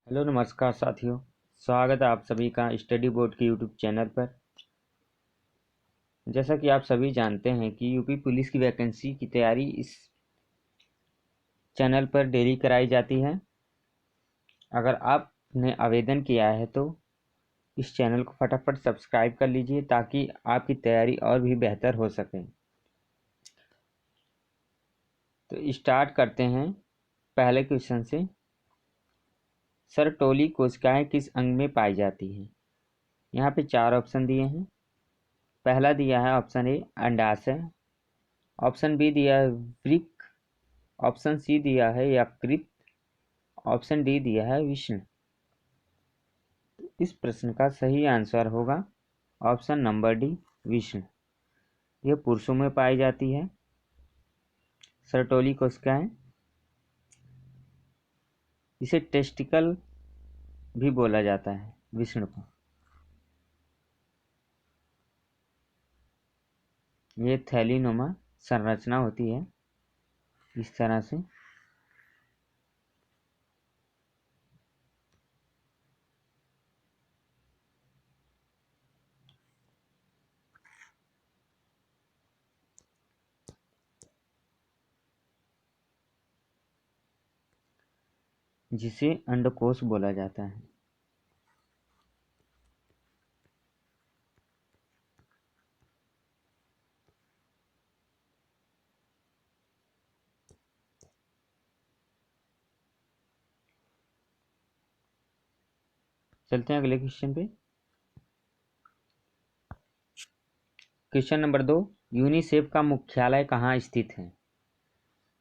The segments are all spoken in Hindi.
हेलो नमस्कार साथियों। स्वागत है आप सभी का स्टडी बोर्ड के यूट्यूब चैनल पर। जैसा कि आप सभी जानते हैं कि यूपी पुलिस की वैकेंसी की तैयारी इस चैनल पर डेली कराई जाती है। अगर आपने आवेदन किया है तो इस चैनल को फटाफट सब्सक्राइब कर लीजिए ताकि आपकी तैयारी और भी बेहतर हो सके। तो स्टार्ट करते हैं पहले क्वेश्चन से। सरटोली कोशिकाएं किस अंग में पाई जाती हैं? यहाँ पे 4 ऑप्शन दिए हैं। पहला दिया है ऑप्शन ए अंडाशय, ऑप्शन बी दिया है वृक्क, ऑप्शन सी दिया है यकृत, ऑप्शन डी दिया है विष्णु। इस प्रश्न का सही आंसर होगा ऑप्शन नंबर डी विष्णु। यह पुरुषों में पाई जाती है सरटोली कोशिकाएं। इसे टेस्टिकल भी बोला जाता है विष्णु को। ये थैलीनुमा संरचना होती है इस तरह से। जिसे अंडकोश बोला जाता है। चलते हैं अगले क्वेश्चन पे। क्वेश्चन नंबर 2, यूनिसेफ का मुख्यालय कहाँ स्थित है?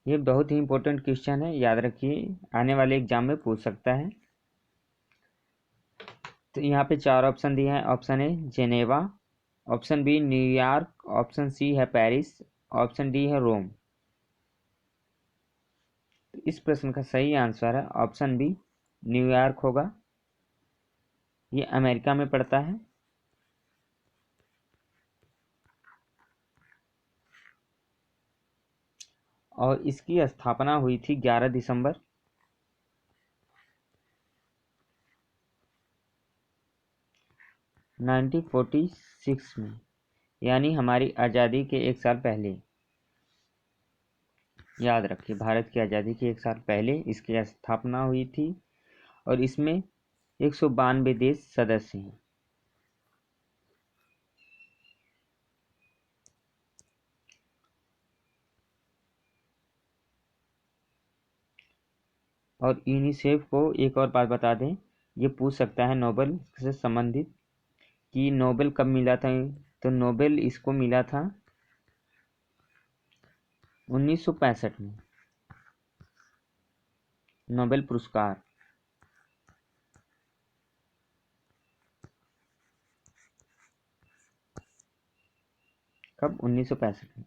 ये बहुत ही इंपॉर्टेंट क्वेश्चन है, याद रखिए, आने वाले एग्जाम में पूछ सकता है। तो यहाँ पे 4 ऑप्शन दिए हैं। Option A Geneva, option B New York, option C है पेरिस, ऑप्शन डी है रोम। तो इस प्रश्न का सही आंसर है ऑप्शन बी न्यूयॉर्क होगा। ये अमेरिका में पड़ता है। और इसकी स्थापना हुई थी 11 दिसंबर 1946 में, यानी हमारी आज़ादी के 1 साल पहले। याद रखिए, भारत की आज़ादी के 1 साल पहले इसकी स्थापना हुई थी और इसमें 192 देश सदस्य हैं। और यूनिसेफ को एक और बात बता दें, ये पूछ सकता है नोबेल से संबंधित कि नोबेल कब मिला था। तो नोबेल इसको मिला था 1965 में, नोबेल पुरस्कार। कब? 1965 में।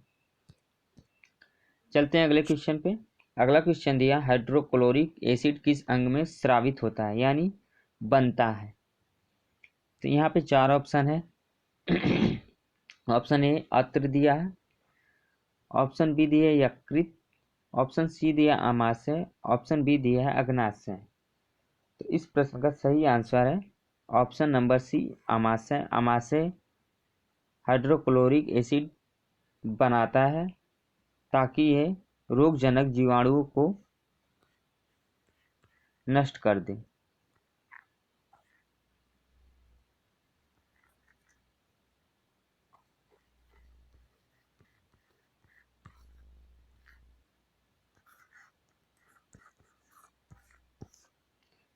चलते हैं अगले क्वेश्चन पे। अगला क्वेश्चन दिया, हाइड्रोक्लोरिक एसिड किस अंग में स्रावित होता है यानी बनता है? तो यहाँ पे 4 ऑप्शन है। ऑप्शन ए अत्र दिया है, ऑप्शन बी दिया है यकृत, ऑप्शन सी दिया आमाशय, ऑप्शन बी दिया है अग्नाशय। तो इस प्रश्न का सही आंसर है ऑप्शन नंबर सी आमाशय। आमाशय हाइड्रोक्लोरिक एसिड बनाता है ताकि यह रोगजनक जीवाणुओं को नष्ट कर दे।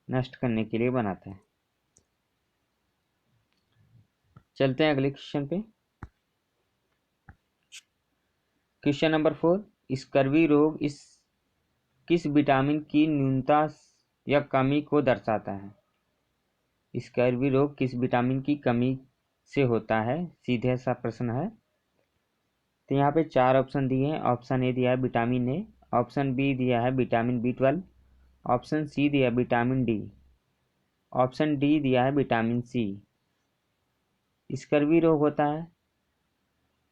नष्ट करने के लिए बनाता है। चलते हैं अगले क्वेश्चन पे। क्वेश्चन नंबर 4, स्कर्वी रोग किस विटामिन की न्यूनता या कमी को दर्शाता है? स्कर्वी रोग किस विटामिन की कमी से होता है? सीधे सा प्रश्न है। तो यहाँ पे 4 ऑप्शन दिए हैं। ऑप्शन ए दिया है विटामिन ए, ऑप्शन बी दिया है विटामिन B12, ऑप्शन सी दिया है विटामिन डी, ऑप्शन डी दिया है विटामिन सी। स्कर्वी रोग होता है,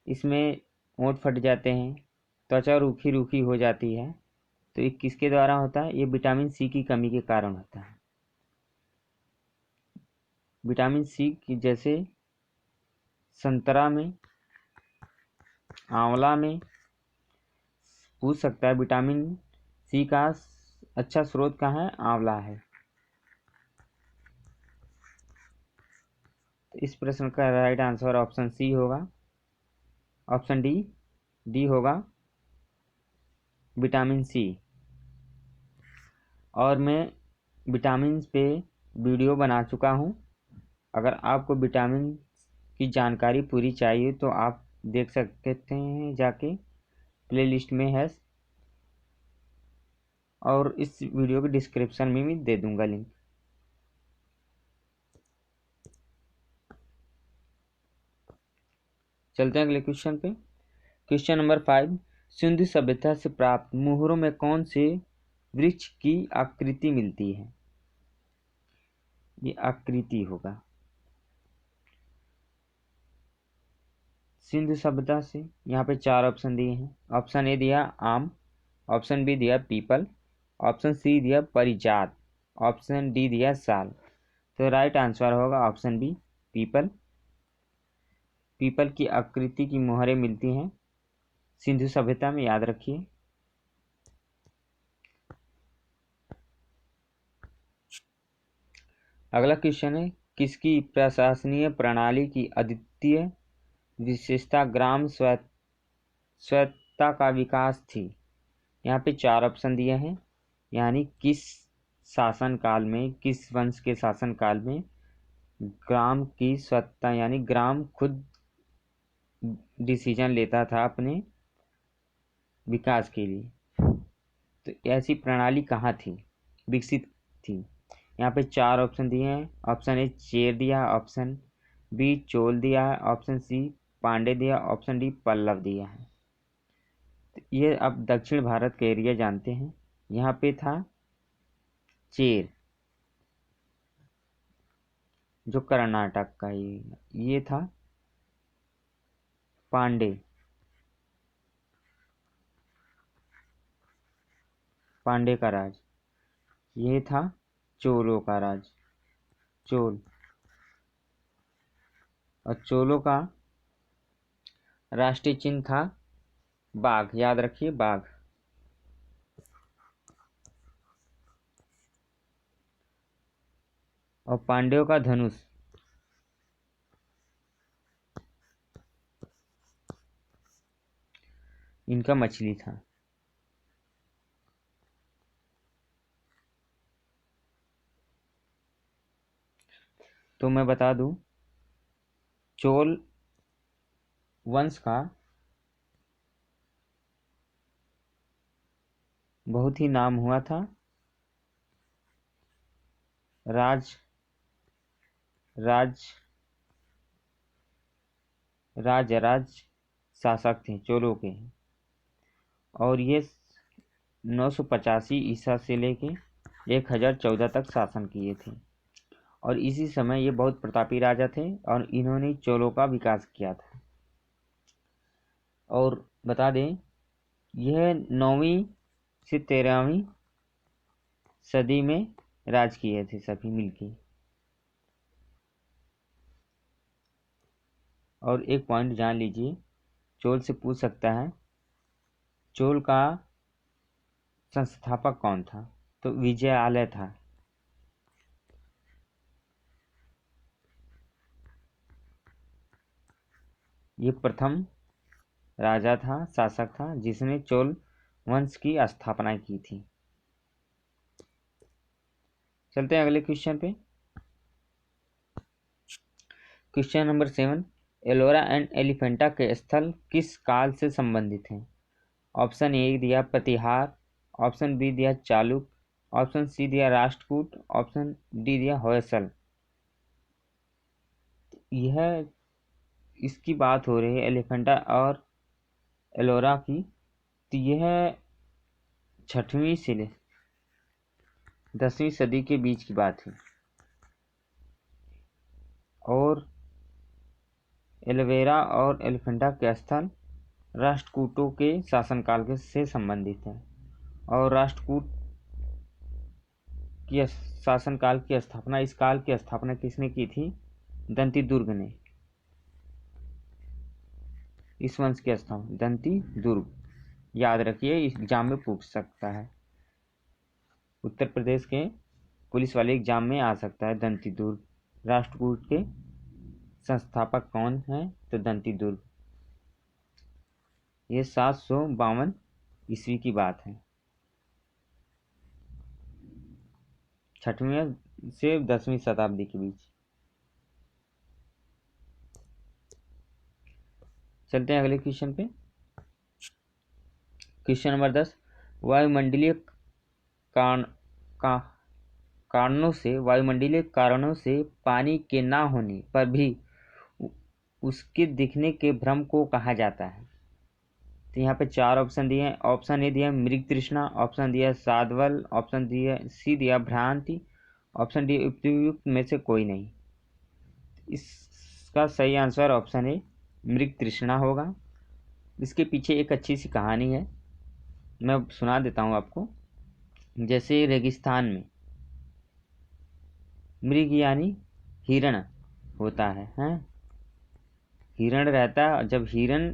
इसमें होंठ फट जाते हैं, त्वचा रूखी रूखी हो जाती है। तो ये किसके द्वारा होता है? ये विटामिन सी की कमी के कारण होता है। विटामिन सी की जैसे संतरा में, आंवला में। पूछ सकता है विटामिन सी का अच्छा स्रोत कहाँ है? आंवला है। तो इस प्रश्न का राइट आंसर ऑप्शन सी होगा, ऑप्शन डी होगा विटामिन सी। और मैं विटामिन पे वीडियो बना चुका हूँ। अगर आपको विटामिन की जानकारी पूरी चाहिए तो आप देख सकते हैं, जाके प्लेलिस्ट में है, और इस वीडियो के डिस्क्रिप्शन में भी दे दूंगा लिंक। चलते हैं अगले क्वेश्चन पे। क्वेश्चन नंबर 5, सिंधु सभ्यता से प्राप्त मुहरों में कौन से वृक्ष की आकृति मिलती है? ये आकृति होगा सिंधु सभ्यता से। यहाँ पे 4 ऑप्शन दिए हैं। ऑप्शन ए दिया आम, ऑप्शन बी दिया पीपल, ऑप्शन सी दिया परिजात, ऑप्शन डी दिया साल। तो राइट आंसर होगा ऑप्शन बी पीपल। पीपल की आकृति की मोहरें मिलती हैं सिंधु सभ्यता में, याद रखिए। अगला क्वेश्चन है, किसकी प्रशासनीय प्रणाली की अद्वितीय विशेषता ग्राम स्वायत्तता का विकास थी? यहाँ पे 4 ऑप्शन दिए हैं, यानी किस शासनकाल में, किस वंश के शासनकाल में ग्राम की स्वायत्तता यानी ग्राम खुद डिसीजन लेता था अपने विकास के लिए। तो ऐसी प्रणाली कहाँ थी, विकसित थी? यहाँ पे 4 ऑप्शन दिए हैं। ऑप्शन ए चेर दिया, ऑप्शन बी चोल दिया है, ऑप्शन सी पांडे दिया, ऑप्शन डी पल्लव दिया है। तो ये अब दक्षिण भारत के एरिया जानते हैं। यहाँ पे था चेर, जो कर्नाटक का ये था पांडे, पांडे का राज। ये था चोलों का राज, चोल। और चोलों का राष्ट्रीय चिन्ह था बाघ, याद रखिए बाघ। और पांड्यों का धनुष। इनका मछली था। तो मैं बता दूं, चोल वंश का बहुत ही नाम हुआ था। राज शासक थे चोलों के। और ये 985 ईसा से लेके 1014 तक शासन किए थे। और इसी समय ये बहुत प्रतापी राजा थे और इन्होंने चोलों का विकास किया था। और बता दें, यह 9वीं से 13वीं सदी में राज किए थे सभी मिलके। और एक पॉइंट जान लीजिए, चोल से पूछ सकता है चोल का संस्थापक कौन था? तो विजयालय था। ये प्रथम राजा था, शासक था, जिसने चोल वंश की स्थापना की थी। चलते हैं अगले क्वेश्चन पे। Question number 7, Ellora and Elephanta के स्थल किस काल से संबंधित हैं? ऑप्शन ए दिया प्रतिहार, ऑप्शन बी दिया चालुक, ऑप्शन सी दिया राष्ट्रकूट, ऑप्शन डी दिया होयसल। यह इसकी बात हो रही है एलिफेंटा और एलोरा की। तो यह 6वीं से 10वीं सदी के बीच की बात है। और एलोवेरा और एलिफेंटा के स्थल राष्ट्रकूटों के शासनकाल के से संबंधित है। और राष्ट्रकूट की शासनकाल की स्थापना, इस काल की स्थापना किसने की थी? दंती दुर्ग ने। इस वंश की स्थापना दंती दुर्ग, याद रखिए, इस एग्जाम में पूछ सकता है। उत्तर प्रदेश के पुलिस वाले एग्जाम में आ सकता है दंती दुर्ग। राष्ट्रकूट के संस्थापक कौन है? तो दंती दुर्ग। ये 752 ईस्वी की बात है। 6वीं से 10वीं शताब्दी के बीच। चलते हैं अगले क्वेश्चन पे। Question number 10। वायुमंडलीय कारण का वायुमंडलीय कारणों से पानी के ना होने पर भी उसके दिखने के भ्रम को कहा जाता है। तो यहाँ पे 4 ऑप्शन दिए हैं। ऑप्शन ए दिया मृग तृष्णा, ऑप्शन दिया साधवल, ऑप्शन दिया सी दिया भ्रांति, ऑप्शन डी उपयुक्त में से कोई नहीं। इसका सही आंसर ऑप्शन ए मृग तृष्णा होगा। इसके पीछे एक अच्छी सी कहानी है, मैं सुना देता हूँ आपको। जैसे रेगिस्तान में मृग यानी हिरण होता है, हैं? हिरण रहता है, और जब हिरण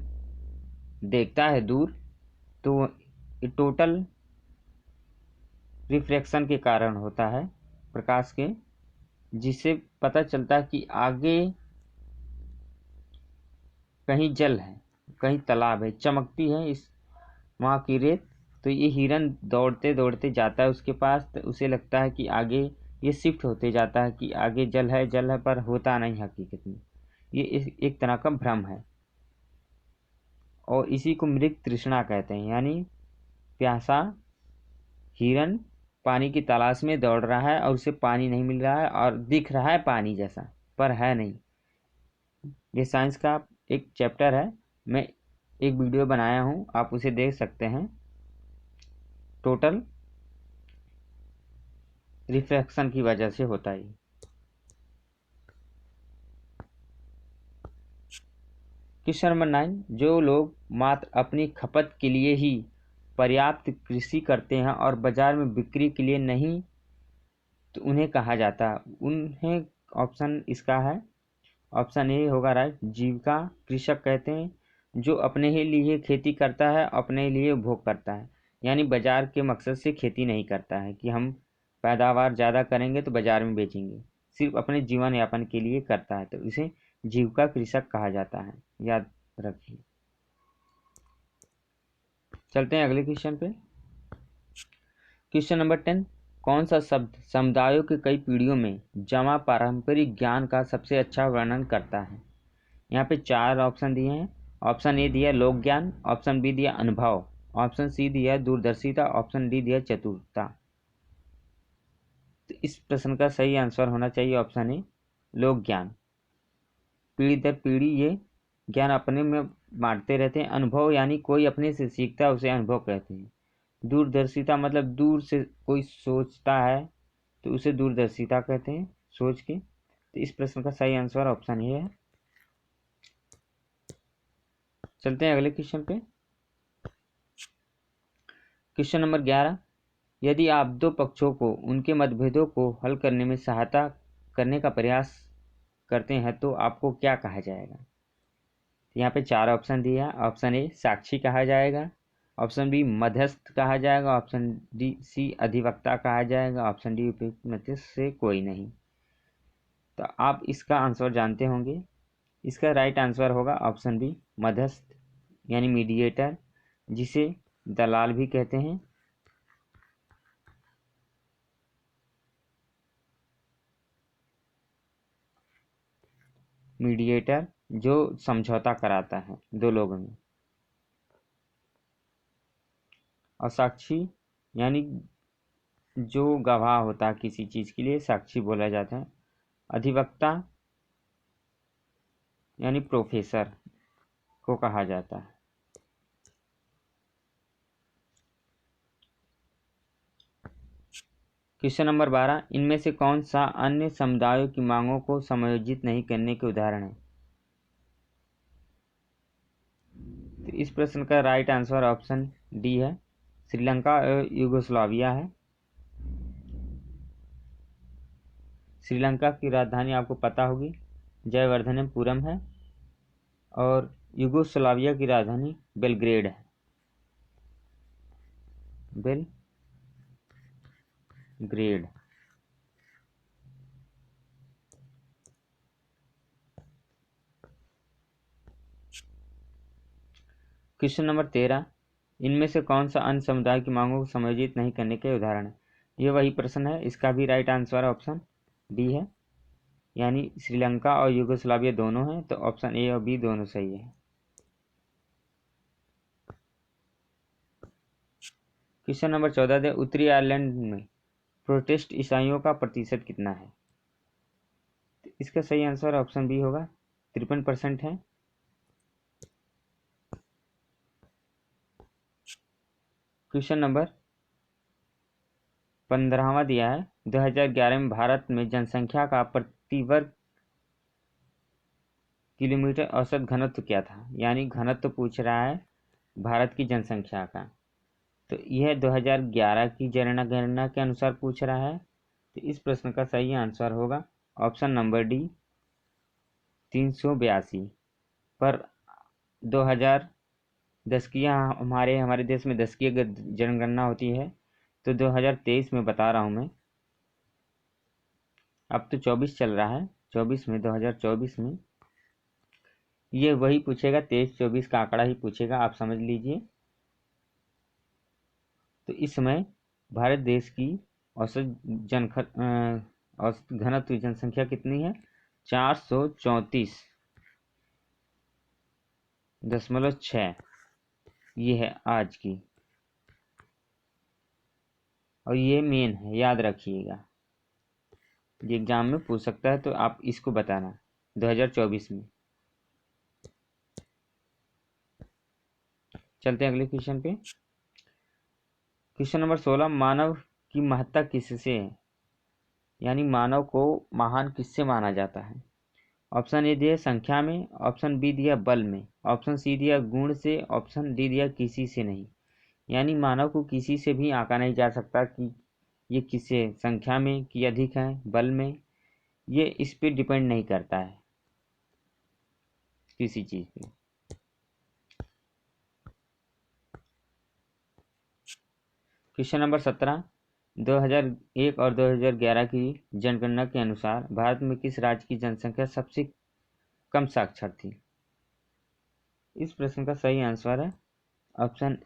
देखता है दूर तो टोटल रिफ्रैक्शन के कारण होता है प्रकाश के, जिससे पता चलता है कि आगे कहीं जल है, कहीं तालाब है, चमकती है इस वहाँ की रेत। तो ये हिरन दौड़ते दौड़ते जाता है उसके पास, तो उसे लगता है कि आगे ये शिफ्ट होते जाता है कि आगे जल है जल है, पर होता नहीं हकीकत में। ये एक तरह का भ्रम है, और इसी को मृग तृष्णा कहते हैं। यानी प्यासा हिरन पानी की तलाश में दौड़ रहा है और उसे पानी नहीं मिल रहा है, और दिख रहा है पानी जैसा, पर है नहीं। ये साइंस का एक चैप्टर है, मैं एक वीडियो बनाया हूँ, आप उसे देख सकते हैं। टोटल रिफ्रैक्शन की वजह से होता है। Question number 9। जो लोग मात्र अपनी खपत के लिए ही पर्याप्त कृषि करते हैं और बाजार में बिक्री के लिए नहीं, तो उन्हें कहा जाता है? उन्हें ऑप्शन इसका है, ऑप्शन ए होगा राइट, जीविका कृषक कहते हैं। जो अपने ही लिए खेती करता है, अपने लिए उपभोग करता है, यानी बाजार के मकसद से खेती नहीं करता है कि हम पैदावार ज़्यादा करेंगे तो बाजार में बेचेंगे, सिर्फ अपने जीवन यापन के लिए करता है, तो इसे जीविका कृषक कहा जाता है, याद रखिए। चलते हैं अगले क्वेश्चन पे। Question number 10। कौन सा शब्द समुदायों के कई पीढ़ियों में जमा पारंपरिक ज्ञान का सबसे अच्छा वर्णन करता है? यहाँ पे 4 ऑप्शन दिए हैं। ऑप्शन ए दिया लोक ज्ञान, ऑप्शन बी दिया अनुभव, ऑप्शन सी दिया दूरदर्शिता, ऑप्शन डी दिया चतुरता। तो इस प्रश्न का सही आंसर होना चाहिए ऑप्शन ए लोक ज्ञान। पीढ़ी दर पीढ़ी ये ज्ञान अपने में बांटते रहते हैं। अनुभव यानी कोई अपने से सीखता है, उसे अनुभव कहते हैं। दूरदर्शिता मतलब दूर से कोई सोचता है तो उसे दूरदर्शिता कहते हैं, सोच के। तो इस प्रश्न का सही आंसर ऑप्शन ए है। चलते हैं अगले क्वेश्चन पे। Question number 11। यदि आप दो पक्षों को उनके मतभेदों को हल करने में सहायता करने का प्रयास करते हैं तो आपको क्या कहा जाएगा? यहाँ पे 4 ऑप्शन दिया है। ऑप्शन ए साक्षी कहा जाएगा, ऑप्शन बी मध्यस्थ कहा जाएगा, ऑप्शन डी सी अधिवक्ता कहा जाएगा, ऑप्शन डी उपयुक्त में से कोई नहीं। तो आप इसका आंसर जानते होंगे। इसका राइट आंसर होगा ऑप्शन बी मध्यस्थ, यानी मीडिएटर, जिसे दलाल भी कहते हैं। मीडिएटर जो समझौता कराता है दो लोगों में। और साक्षी यानी जो गवाह होता है किसी चीज़ के लिए, साक्षी बोला जाता है। अधिवक्ता यानी प्रोफेसर को कहा जाता है। Question number 12। इनमें से कौन सा अन्य समुदायों की मांगों को समायोजित नहीं करने के उदाहरण है? तो इस प्रश्न का राइट आंसर ऑप्शन डी है, श्रीलंका और यूगोस्लाविया है। श्रीलंका की राजधानी आपको पता होगी, जयवर्धनेपुरम है। और यूगोस्लाविया की राजधानी बेलग्रेड है, बेलग्रेड। क्वेश्चन नंबर 13, इनमें से कौन सा अन्य समुदाय की मांगों को समायोजित नहीं करने के उदाहरण है? ये वही प्रश्न है, इसका भी राइट आंसर ऑप्शन डी है, यानी श्रीलंका और यूगोस्लाविया दोनों हैं, तो ऑप्शन ए और बी दोनों सही है। क्वेश्चन नंबर 14 दे, उत्तरी आयरलैंड में प्रोटेस्ट ईसाइयों का प्रतिशत कितना है? तो इसका सही आंसर ऑप्शन बी होगा, 53% है। क्वेश्चन नंबर 15वां दिया है, 2011 में भारत में जनसंख्या का प्रति वर्ग किलोमीटर औसत घनत्व क्या था? यानी घनत्व पूछ रहा है भारत की जनसंख्या का, तो यह 2011 की जनगणना के अनुसार पूछ रहा है। तो इस प्रश्न का सही आंसर होगा ऑप्शन नंबर डी, 382। पर 2010 की हमारे देश में 10 की जनगणना होती है, तो 2023 में बता रहा हूँ मैं। अब तो 24 चल रहा है, 2024 में ये वही पूछेगा, 23-24 का आंकड़ा ही पूछेगा, आप समझ लीजिए। तो इस समय भारत देश की औसत घनत्व जनसंख्या कितनी है? 434.6 ये है आज की, और ये मेन है, याद रखिएगा, ये एग्जाम में पूछ सकता है, तो आप इसको बताना 2024 में। चलते हैं अगले क्वेश्चन पे। क्वेश्चन नंबर 16, मानव की महत्ता किससे है? यानी मानव को महान किससे माना जाता है? ऑप्शन ए दिया संख्या में, ऑप्शन बी दिया बल में, ऑप्शन सी दिया गुण से, ऑप्शन डी दिया किसी से नहीं। यानी मानव को किसी से भी आंका नहीं जा सकता कि ये किससे, संख्या में कि अधिक है, बल में, ये इस पे डिपेंड नहीं करता है किसी चीज़ पे। क्वेश्चन नंबर 17, 2001 और 2011 की जनगणना के अनुसार भारत में किस राज्य की जनसंख्या सबसे कम साक्षर थी? इस प्रश्न का सही आंसर है ऑप्शन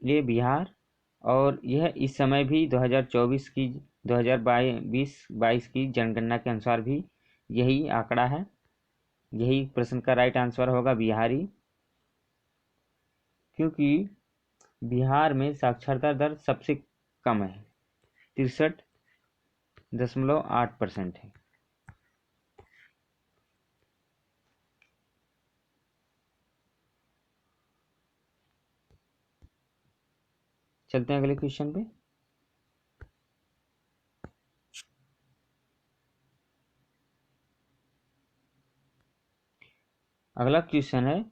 ए बिहार, और यह इस समय भी 2024 की 2022 की जनगणना के अनुसार भी यही आंकड़ा है, यही प्रश्न का राइट आंसर होगा बिहारी, क्योंकि बिहार में साक्षरता दर सबसे कम है, 63.8% है। चलते हैं अगले क्वेश्चन पे। अगला क्वेश्चन है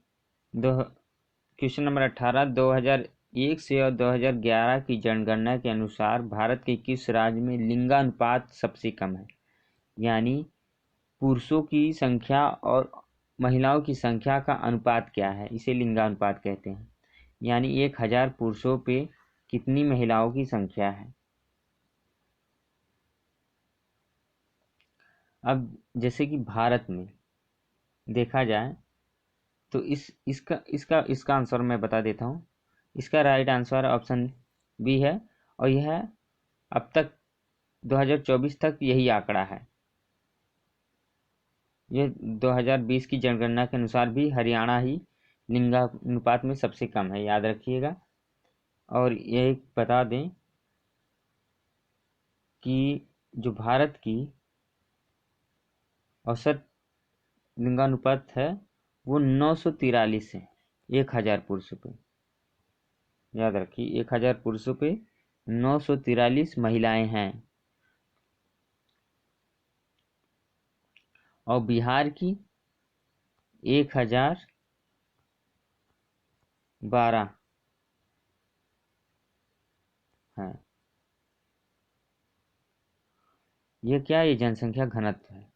क्वेश्चन नंबर 18, 2001 से और 2011 की जनगणना के अनुसार भारत के किस राज्य में लिंगानुपात सबसे कम है? यानी पुरुषों की संख्या और महिलाओं की संख्या का अनुपात क्या है, इसे लिंगानुपात कहते हैं। यानी 1000 पुरुषों पे कितनी महिलाओं की संख्या है। अब जैसे कि भारत में देखा जाए तो इसका आंसर मैं बता देता हूँ। इसका राइट आंसर ऑप्शन बी है, और यह अब तक 2024 तक यही आंकड़ा है। ये 2020 की जनगणना के अनुसार भी हरियाणा ही लिंगानुपात में सबसे कम है, याद रखिएगा। और ये बता दें कि जो भारत की औसत लिंगानुपात है वो 943 है 1000 पुरुषों पे, याद रखिए 1000 पुरुषों पे 943 महिलाएं हैं। और बिहार की 1012 है। ये क्या है? ये जनसंख्या घनत्व है।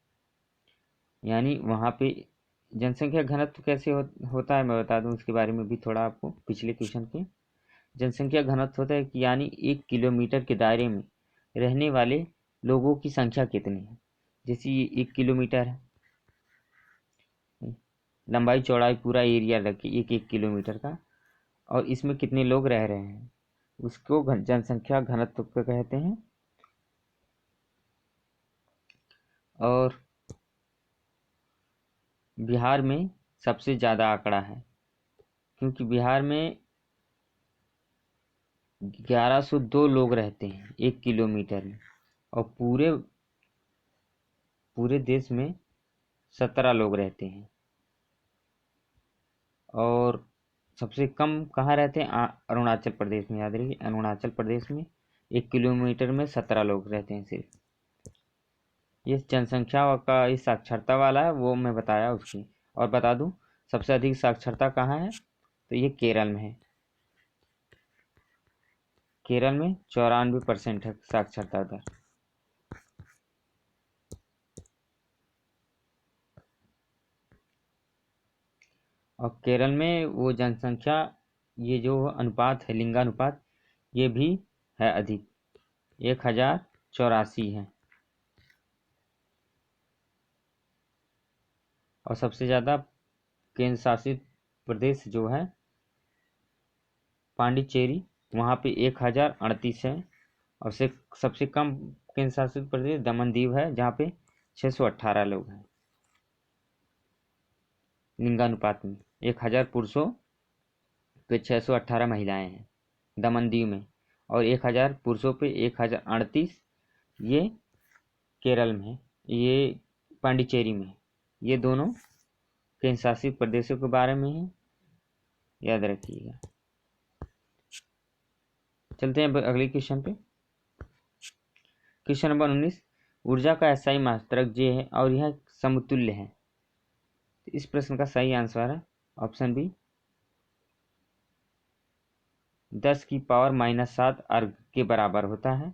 यानी वहाँ पे जनसंख्या घनत्व कैसे होता है मैं बता दूं उसके बारे में भी थोड़ा आपको। पिछले क्वेश्चन के जनसंख्या घनत्व होता है कि यानी 1 किलोमीटर के दायरे में रहने वाले लोगों की संख्या कितनी है। जैसे ये 1 किलोमीटर है, लंबाई चौड़ाई पूरा एरिया रखिए 1 1 किलोमीटर का, और इसमें कितने लोग रह रहे हैं, उसको जनसंख्या घनत्व को कहते हैं। और बिहार में सबसे ज़्यादा आंकड़ा है, क्योंकि बिहार में 1102 लोग रहते हैं 1 किलोमीटर में, और पूरे पूरे देश में 17 लोग रहते हैं। और सबसे कम कहाँ रहते हैं? अरुणाचल प्रदेश में। याद रखिए, अरुणाचल प्रदेश में 1 किलोमीटर में 17 लोग रहते हैं सिर्फ। ये जनसंख्या का ये साक्षरता वाला है, वो मैं बताया उसकी। और बता दूं सबसे अधिक साक्षरता कहाँ है, तो ये केरल में है। केरल में 94% है साक्षरता दर। और केरल में वो जनसंख्या, ये जो अनुपात है लिंगानुपात, ये भी है अधिक, 1084 है। और सबसे ज़्यादा केंद्र शासित प्रदेश जो है पांडिचेरी, वहाँ पे 1038 है। और सबसे कम केंद्र शासित प्रदेश दमन दीव है, जहाँ पे 618 लोग हैं लिंगानुपात में। 1000 पुरुषों पे 618 महिलाएं हैं दमन दीव में, और 1000 पुरुषों पे 1038 ये केरल में है, ये पांडिचेरी में। ये दोनों केंद्र शासित प्रदेशों के बारे में है, याद रखिएगा। चलते हैं अगले क्वेश्चन पे। क्वेश्चन नंबर 19, ऊर्जा का SI मात्रक J है और यह समतुल्य है। इस प्रश्न का सही आंसर है ऑप्शन बी, 10⁻⁻7 अर्ग के बराबर होता है।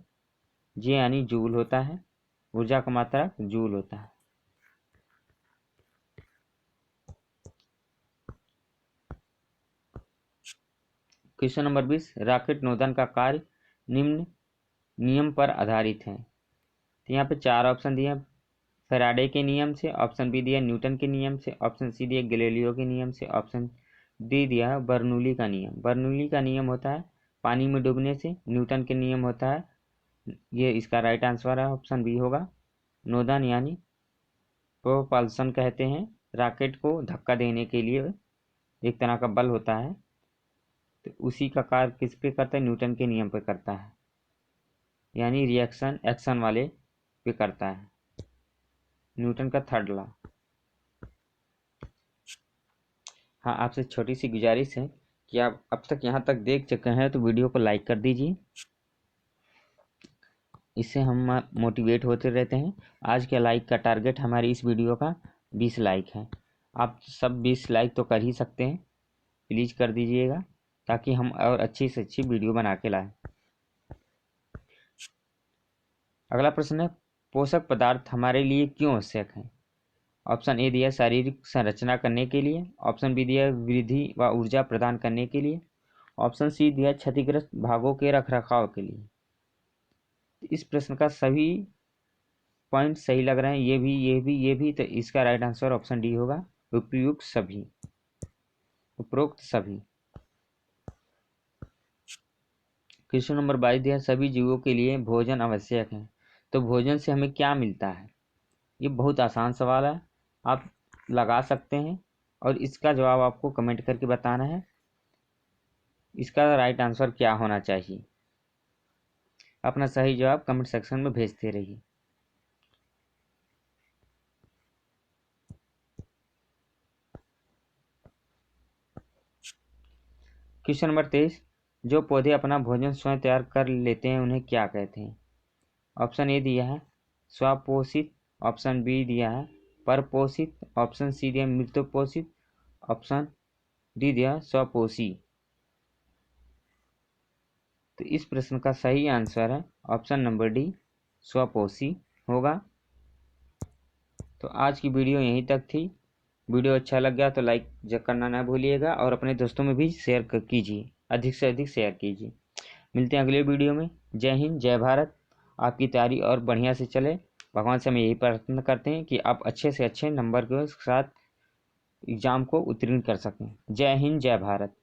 J यानी जूल होता है, ऊर्जा का मात्रक जूल होता है। क्वेश्चन नंबर 20, रॉकेट नोदन का कार्य निम्न नियम पर आधारित है। तो यहाँ पे 4 ऑप्शन दिए हैं। फैराडे के नियम से, ऑप्शन बी दिया न्यूटन के नियम से, ऑप्शन सी दिया गैलीलियो के नियम से, ऑप्शन डी दिया है बर्नौली का नियम। बर्नौली का नियम होता है पानी में डूबने से, न्यूटन के नियम होता है, ये इसका राइट आंसर है ऑप्शन बी होगा, नोदन यानी प्रोपल्सन कहते हैं रॉकेट को धक्का देने के लिए, एक तरह का बल होता है। तो उसी का कार्य किस पे करता है? न्यूटन के नियम पे करता है, यानी रिएक्शन एक्शन वाले पे करता है, न्यूटन का थर्ड लॉ। हाँ, आपसे छोटी सी गुजारिश है कि आप अब तक यहाँ तक देख चुके हैं तो वीडियो को लाइक कर दीजिए, इससे हम मोटिवेट होते रहते हैं। आज के लाइक का टारगेट हमारी इस वीडियो का 20 लाइक है। आप सब 20 लाइक तो कर ही सकते हैं, प्लीज़ कर दीजिएगा, ताकि हम और अच्छी से अच्छी वीडियो बना के लाएं। अगला प्रश्न है, पोषक पदार्थ हमारे लिए क्यों आवश्यक हैं? ऑप्शन ए दिया शारीरिक संरचना करने के लिए, ऑप्शन बी दिया वृद्धि व ऊर्जा प्रदान करने के लिए, ऑप्शन सी दिया क्षतिग्रस्त भागों के रखरखाव के लिए। इस प्रश्न का सभी पॉइंट सही लग रहे हैं, ये भी, तो इसका राइट आंसर ऑप्शन डी होगा, उपयुक्त सभी, उपरोक्त सभी। क्वेश्चन नंबर 22 दिया सभी जीवों के लिए भोजन आवश्यक है, तो भोजन से हमें क्या मिलता है? ये बहुत आसान सवाल है, आप लगा सकते हैं, और इसका जवाब आपको कमेंट करके बताना है, इसका राइट आंसर क्या होना चाहिए। अपना सही जवाब कमेंट सेक्शन में भेजते रहिए। क्वेश्चन नंबर 23, जो पौधे अपना भोजन स्वयं तैयार कर लेते हैं उन्हें क्या कहते हैं? ऑप्शन ए दिया है स्वपोषित, ऑप्शन बी दिया है परपोषित, ऑप्शन सी दिया मृतपोषित, ऑप्शन डी दिया स्वपोषी। तो इस प्रश्न का सही आंसर है ऑप्शन नंबर डी, स्वपोषी। होगा। तो आज की वीडियो यहीं तक थी। वीडियो अच्छा लग गया तो लाइक करना ना भूलिएगा और अपने दोस्तों में भी शेयर कीजिए, अधिक से अधिक शेयर कीजिए। मिलते हैं अगले वीडियो में। जय हिंद, जय भारत। आपकी तैयारी और बढ़िया से चले। भगवान से हम यही प्रार्थना करते हैं कि आप अच्छे से अच्छे नंबर के साथ एग्ज़ाम को उत्तीर्ण कर सकें। जय हिंद, जय भारत।